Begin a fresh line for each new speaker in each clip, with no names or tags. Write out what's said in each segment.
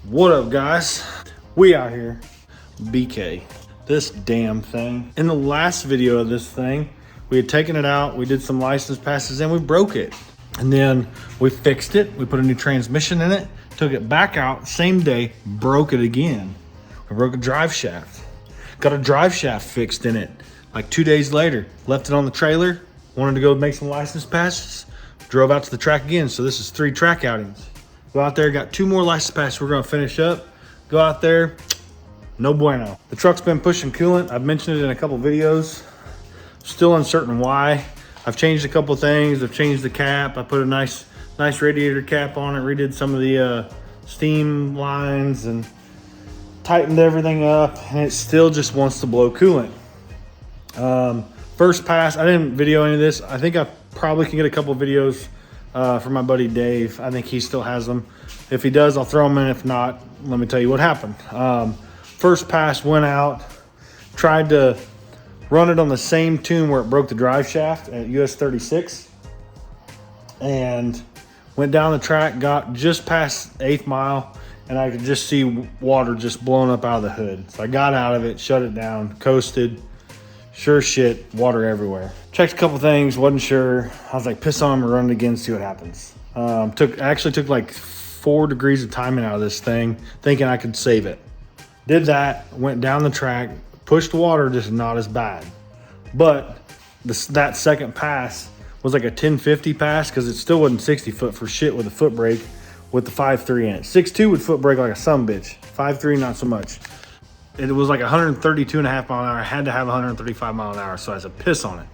What up, guys? We out here. BK. This damn thing. In the last video of this thing, we had taken it out, we did some license passes, and we broke it. And then we fixed it, we put a new transmission in it, took it back out, same day, broke it again. We broke a drive shaft. Got a drive shaft fixed in it. Like 2 days later, left it on the trailer, wanted to go make some license passes, drove out to the track again. So this is 3 track outings. Go out there, got 2 more license passes we're gonna finish up. Go out there, no bueno. The truck's been pushing coolant. I've mentioned it in a couple videos. Still uncertain why. I've changed a couple things. I've changed the cap. I put a nice radiator cap on it, redid some of the steam lines and tightened everything up, and it still just wants to blow coolant. First pass, I didn't video any of this. I think I probably can get a couple videos from my buddy Dave. I think he still has them. If he does, I'll throw them in. If not, let me tell you what happened. First pass went out, tried to run it on the same tune where it broke the drive shaft at US 36, and went down the track, got just past 8th mile, and I could just see water just blowing up out of the hood. So I got out of it, shut it down, coasted. Sure shit, water everywhere. Checked a couple things, wasn't sure. I was like, piss on them or run it again, see what happens. Actually took like 4 degrees of timing out of this thing, thinking I could save it. Did that, went down the track, pushed water, just not as bad. But that second pass was like a 1050 pass because it still wasn't 60 foot for shit with a foot brake with the 5.3 in it. 6.2 would foot brake like a sumbitch. 5.3 not so much. It was like 132.5 mile an hour. I had to have 135 mile an hour, so I said piss on it.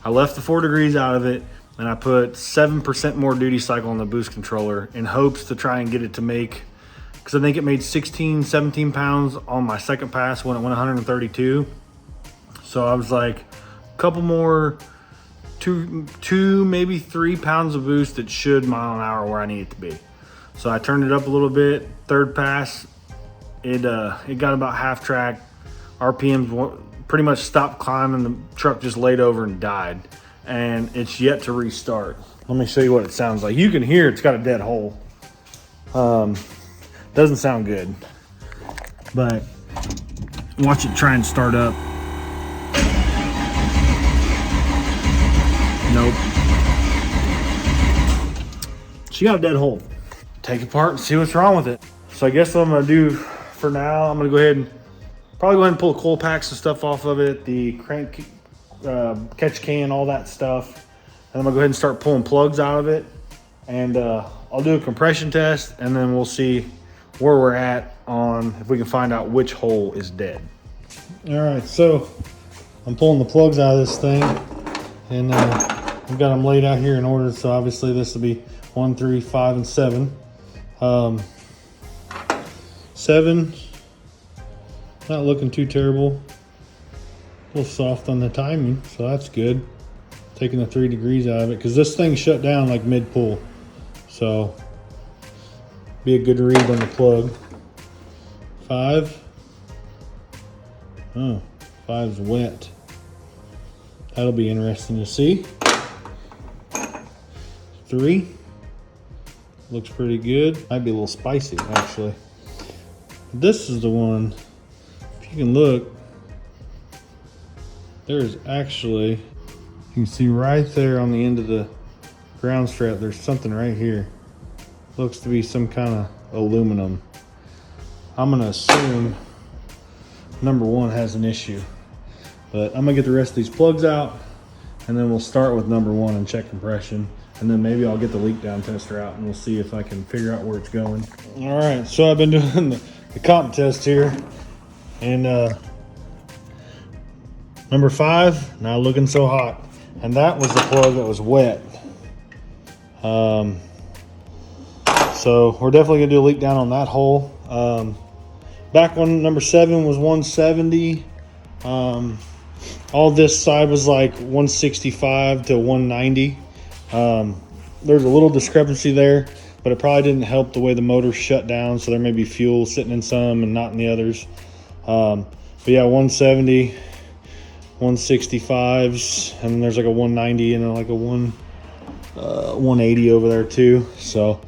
I left the 4 degrees out of it, and I put 7% more duty cycle on the boost controller in hopes to try and get it to make, because I think it made 16, 17 pounds on my second pass when it went 132. So I was like, a couple more, two, maybe 3 pounds of boost that should mile an hour where I need it to be. So I turned it up a little bit. Third pass, it got about half track. RPMs pretty much stopped climbing. The truck just laid over and died. And it's yet to restart. Let me show you what it sounds like. You can hear it's got a dead hole. Doesn't sound good. But watch it try and start up. Nope. She got a dead hole. Take it apart and see what's wrong with it. So I guess what I'm gonna do for now, I'm gonna go ahead and probably go ahead and pull the coil packs and stuff off of it, the crank catch can, all that stuff. And I'm gonna go ahead and start pulling plugs out of it. And I'll do a compression test, and then we'll see where we're at on if we can find out which hole is dead. All right, so I'm pulling the plugs out of this thing, and I've got them laid out here in order. So obviously this will be 1, 3, 5, and 7. 7, not looking too terrible. A little soft on the timing, so that's good. Taking the 3 degrees out of it, because this thing shut down like mid-pull. So be a good read on the plug. 5. Oh, 5's wet. That'll be interesting to see. 3. Looks pretty good. Might be a little spicy, actually. This is the one, if you can look, there's actually, you can see right there on the end of the ground strap, there's something right here. Looks to be some kind of aluminum. I'm gonna assume number 1 has an issue. But I'm gonna get the rest of these plugs out, and then we'll start with number 1 and check compression. And then maybe I'll get the leak down tester out, and we'll see if I can figure out where it's going. All right, so I've been doing the comp test here, and number 5, not looking so hot. And that was the plug that was wet. So we're definitely gonna do a leak down on that hole. Back when number 7 was 170. All this side was like 165 to 190. There's a little discrepancy there, but it probably didn't help the way the motor shut down, so there may be fuel sitting in some and not in the others. But yeah, 170, 165s, and then there's like a 190 and like a 180 over there too. So,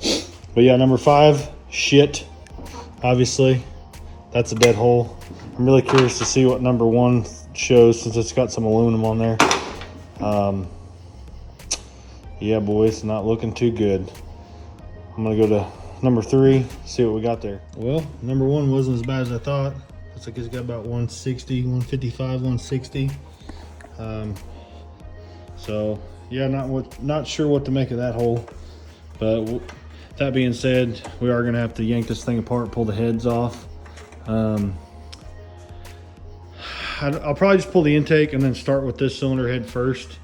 but yeah, number 5, shit. obviously. That's a dead hole. I'm really curious to see what number 1 shows since it's got some aluminum on there. Yeah, boys, not looking too good. I'm gonna go to number 3, see what we got there. Well, number 1 wasn't as bad as I thought. Looks like it's got about 160, 155, 160. So yeah, not sure what to make of that hole. But that being said, we are gonna have to yank this thing apart, pull the heads off. I'll probably just pull the intake and then start with this cylinder head first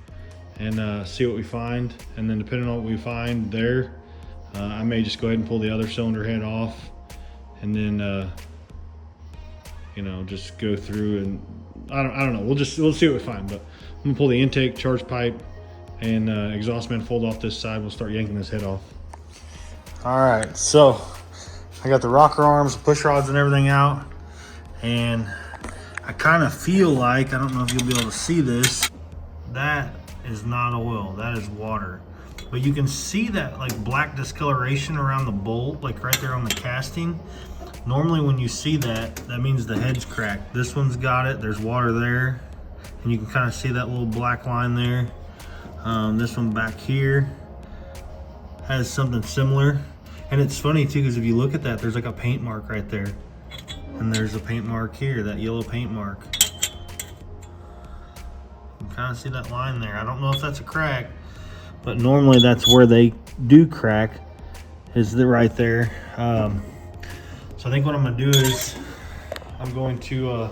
and see what we find. And then depending on what we find there, I may just go ahead and pull the other cylinder head off and then, you know, just go through and I don't know. We'll see what we find, but I'm gonna pull the intake, charge pipe, and exhaust manifold off this side. We'll start yanking this head off. All right, so I got the rocker arms, push rods and everything out. And I kind of feel like, I don't know if you'll be able to see this, that is not oil, that is water. But you can see that like black discoloration around the bolt, like right there on the casting. Normally when you see that, that means the head's cracked. This one's got it, there's water there. And you can kind of see that little black line there. This one back here has something similar. And it's funny too, because if you look at that, there's like a paint mark right there. And there's a paint mark here, that yellow paint mark. You can kind of see that line there. I don't know if that's a crack, but normally that's where they do crack, is right there. So I think what I'm gonna do is I'm going to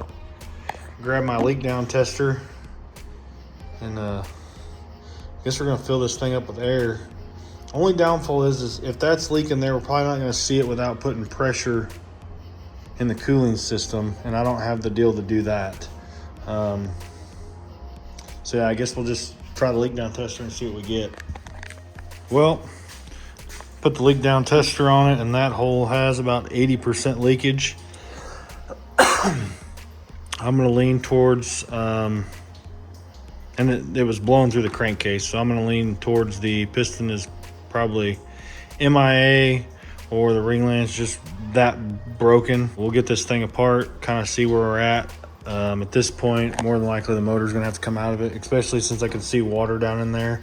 grab my leak down tester and I guess we're gonna fill this thing up with air. Only downfall is if that's leaking there, we're probably not gonna see it without putting pressure in the cooling system, and I don't have the deal to do that. So yeah, I guess we'll just try the leak down tester and see what we get. Well, put the leak down tester on it, and that hole has about 80% leakage. I'm gonna lean towards, and it was blowing through the crankcase, so I'm gonna lean towards the piston is probably MIA, or the ring land's just that broken. We'll get this thing apart, kind of see where we're at. At this point, more than likely the motor's gonna have to come out of it, especially since I can see water down in there.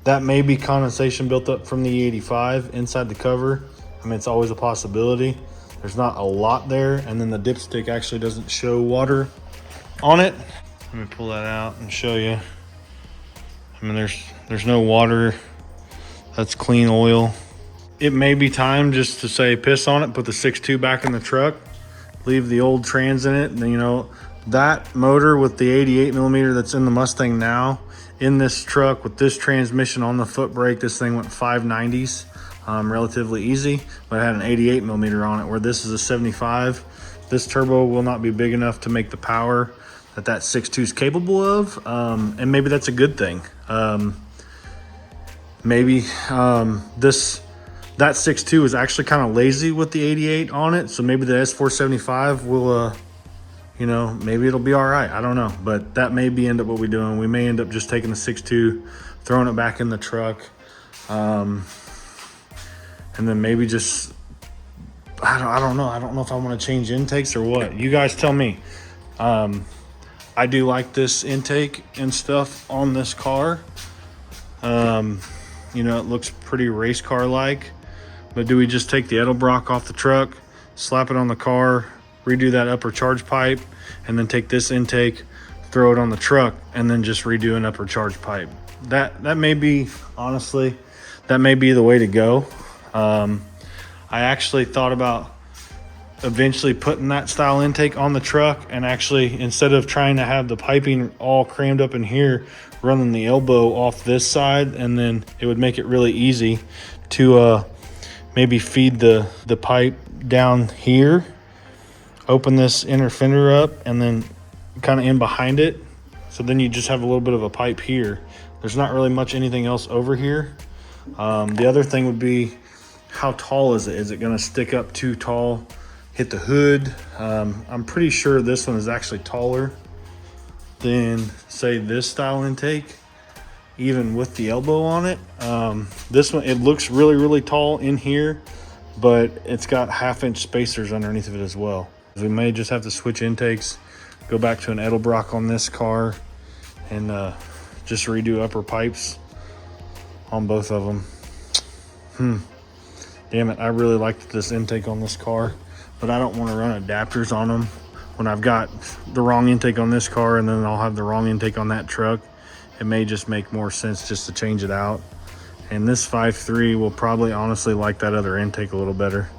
That may be condensation built up from the E85 inside the cover. I mean, it's always a possibility. There's not a lot there, and then the dipstick actually doesn't show water on it. Let me pull that out and show you. I mean, there's no water. That's clean oil. It may be time just to say piss on it, put the 6.2 back in the truck, leave the old trans in it. And then, you know, that motor with the 88 millimeter that's in the Mustang now, in this truck with this transmission on the foot brake, this thing went 590s, relatively easy, but it had an 88 millimeter on it, where this is a 75. This turbo will not be big enough to make the power that 6.2 is capable of, and maybe that's a good thing. Maybe that 6.2 is actually kind of lazy with the 88 on it, so maybe the S475 will, you know, maybe it'll be all right. I don't know, but that may be end up what we're doing. We may end up just taking the 6.2, throwing it back in the truck, and then maybe just, I don't know. I don't know if I want to change intakes or what. You guys tell me. I do like this intake and stuff on this car. You know, it looks pretty race car like, but do we just take the Edelbrock off the truck, slap it on the car, redo that upper charge pipe, and then take this intake, throw it on the truck, and then just redo an upper charge pipe? That may be, honestly, that may be the way to go. I actually thought about eventually putting that style intake on the truck, and actually, instead of trying to have the piping all crammed up in here, running the elbow off this side, and then it would make it really easy to maybe feed the pipe down here, open this inner fender up, and then kind of in behind it. So then you just have a little bit of a pipe here. There's not really much anything else over here. The other thing would be, how tall is it? Is it gonna stick up too tall, hit the hood? I'm pretty sure this one is actually taller than, say, this style intake, even with the elbow on it. This one, it looks really, really tall in here, but it's got 1/2-inch spacers underneath of it as well. We may just have to switch intakes, go back to an Edelbrock on this car, and just redo upper pipes on both of them. Damn it, I really liked this intake on this car, but I don't want to run adapters on them when I've got the wrong intake on this car and then I'll have the wrong intake on that truck. It may just make more sense just to change it out. And this 5.3 will probably honestly like that other intake a little better.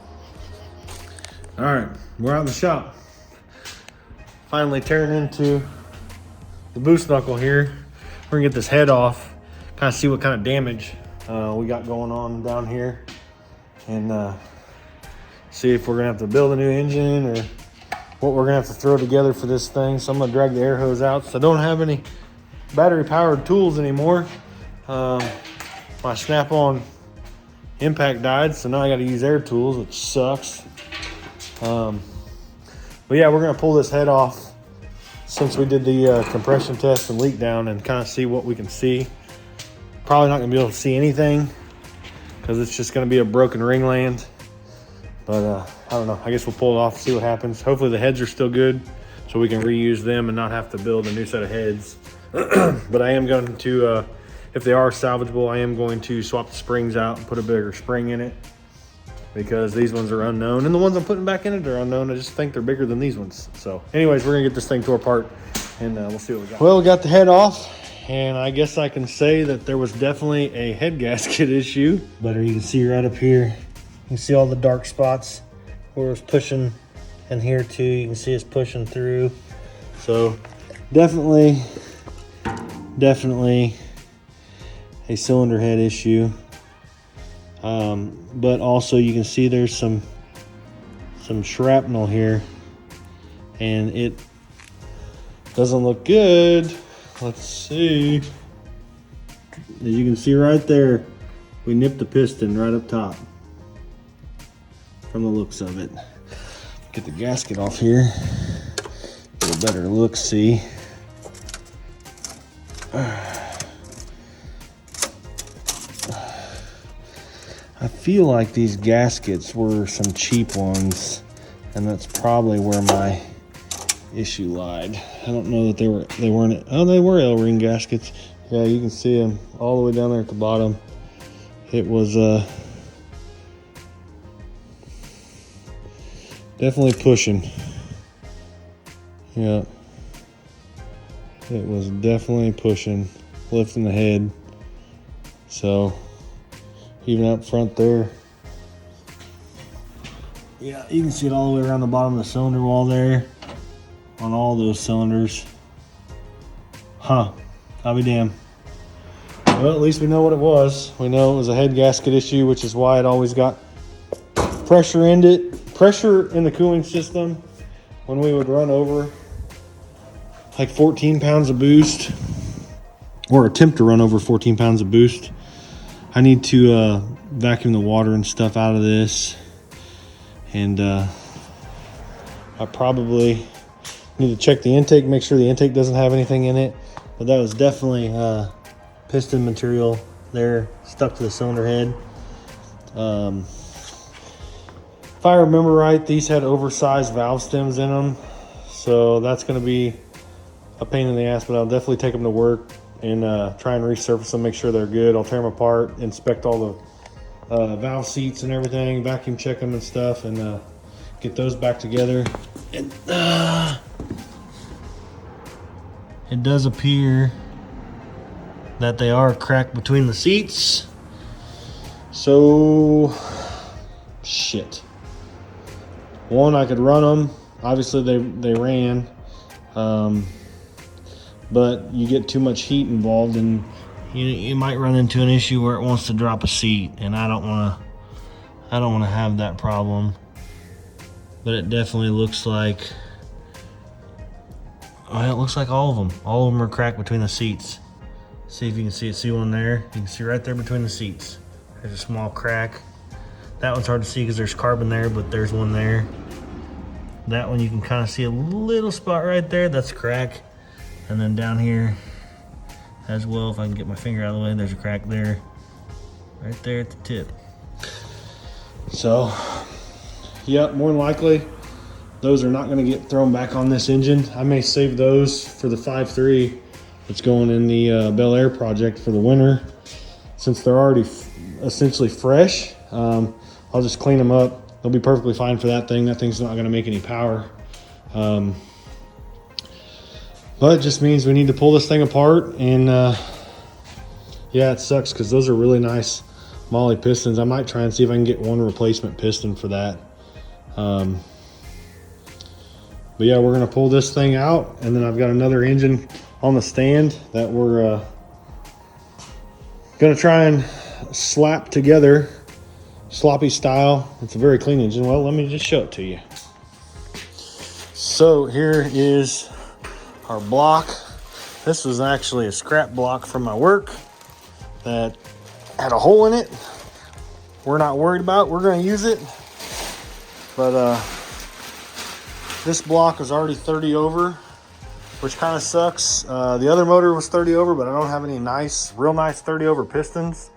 All right, we're out in the shop. Finally tearing into the boost knuckle here. We're gonna get this head off, kind of see what kind of damage we got going on down here, and see if we're gonna have to build a new engine or what we're gonna have to throw together for this thing. So I'm gonna drag the air hose out. So I don't have any battery powered tools anymore. My snap-on impact died, so now I gotta use air tools, which sucks. But yeah, we're gonna pull this head off since we did the compression test and leak down and kind of see what we can see. Probably not gonna be able to see anything because it's just gonna be a broken ringland. But I don't know, I guess we'll pull it off, see what happens. Hopefully the heads are still good so we can reuse them and not have to build a new set of heads. But I am going to, if they are salvageable, I am going to swap the springs out and put a bigger spring in it, because these ones are unknown and the ones I'm putting back in it are unknown. I just think they're bigger than these ones. So anyways, we're gonna get this thing tore apart and we'll see what we got. Well, we got the head off, and I guess I can say that there was definitely a head gasket issue. But you can see right up here, you can see all the dark spots where it's pushing, and here too, you can see it's pushing through. So definitely a cylinder head issue. But also you can see there's some shrapnel here, and it doesn't look good. Let's see. As you can see right there, we nipped the piston right up top from the looks of it. Get the gasket off here, get a better look see. I feel like these gaskets were some cheap ones, and that's probably where my issue lied. I don't know that they weren't. Oh, they were L-ring gaskets. Yeah, you can see them all the way down there at the bottom. It was definitely pushing. Yeah, it was definitely pushing, lifting the head. So even up front there, yeah, you can see it all the way around the bottom of the cylinder wall there on all those cylinders. I'll be damned. Well, at least we know what it was. We know it was a head gasket issue, which is why it always got pressure in the cooling system when we would run over like 14 pounds of boost, or attempt to run over 14 pounds of boost. I need to vacuum the water and stuff out of this, and I probably need to check the intake, make sure the intake doesn't have anything in it. But that was definitely piston material there stuck to the cylinder head. If I remember right, these had oversized valve stems in them, so that's going to be a pain in the ass, but I'll definitely take them to work and try and resurface them, make sure they're good. I'll tear them apart, inspect all the valve seats and everything, vacuum check them and stuff, and get those back together. And it does appear that they are cracked between the seats. So, shit. One, I could run them. Obviously, they ran. But you get too much heat involved, and you might run into an issue where it wants to drop a seat, and I don't want to have that problem. But it definitely looks like, well, it looks like all of them are cracked between the seats. See if you can see it. See one there? You can see right there between the seats. There's a small crack. That one's hard to see because there's carbon there, but there's one there. That one you can kind of see a little spot right there. That's a crack. And then down here as well, if I can get my finger out of the way, there's a crack there. Right there at the tip. So, yep, more than likely, those are not going to get thrown back on this engine. I may save those for the 5.3 that's going in the Bel Air project for the winter. Since they're already essentially fresh, I'll just clean them up. They'll be perfectly fine for that thing. That thing's not going to make any power. But it just means we need to pull this thing apart. And yeah, it sucks because those are really nice Molly pistons. I might try and see if I can get one replacement piston for that. But yeah, we're gonna pull this thing out, and then I've got another engine on the stand that we're gonna try and slap together sloppy style. It's a very clean engine. Well, let me just show it to you. So here is our block. This was actually a scrap block from my work that had a hole in it. We're not worried about it. We're going to use it. But this block was already 30 over, which kind of sucks. The other motor was 30 over, but I don't have any real nice 30 over pistons.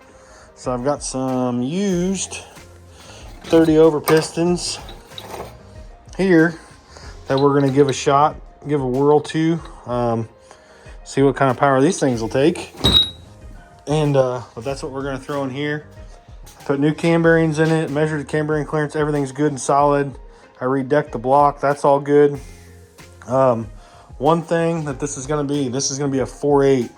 So I've got some used 30 over pistons here that we're going to give a shot, give a whirl to, see what kind of power these things will take. And but that's what we're going to throw in here. Put new cam bearings in it, measured the cam bearing clearance, everything's good and solid. I redecked the block, that's all good. One thing that this is going to be a 4.8.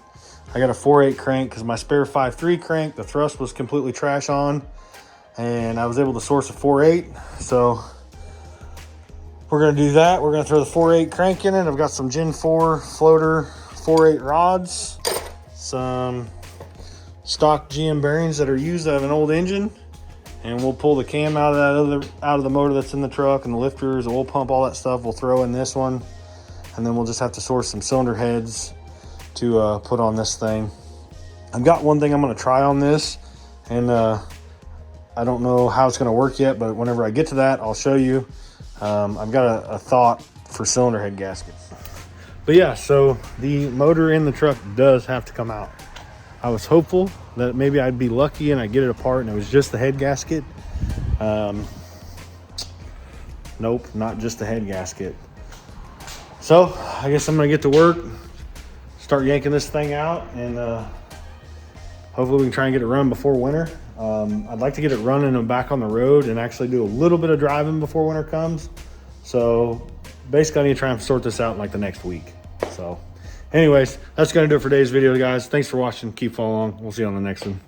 I got a 4.8 crank because my spare 5.3 crank, the thrust was completely trash on, and I was able to source a 4.8. So we're going to do that. We're going to throw the 4.8 crank in it. I've got some Gen 4 floater 4.8 rods, some stock GM bearings that are used out of an old engine, and we'll pull the cam out of the motor that's in the truck, and the lifters, the oil pump, all that stuff we'll throw in this one, and then we'll just have to source some cylinder heads to put on this thing. I've got one thing I'm going to try on this, and I don't know how it's going to work yet, but whenever I get to that, I'll show you. I've got a thought for cylinder head gaskets. But yeah, so the motor in the truck does have to come out. I was hopeful that maybe I'd be lucky and I'd get it apart and it was just the head gasket. Nope, not just the head gasket. So I guess I'm gonna get to work, start yanking this thing out, and hopefully we can try and get it run before winter. I'd like to get it running and back on the road and actually do a little bit of driving before winter comes. So basically I need to try and sort this out in like the next week. So anyways, that's going to do it for today's video, guys. Thanks for watching. Keep following. We'll see you on the next one.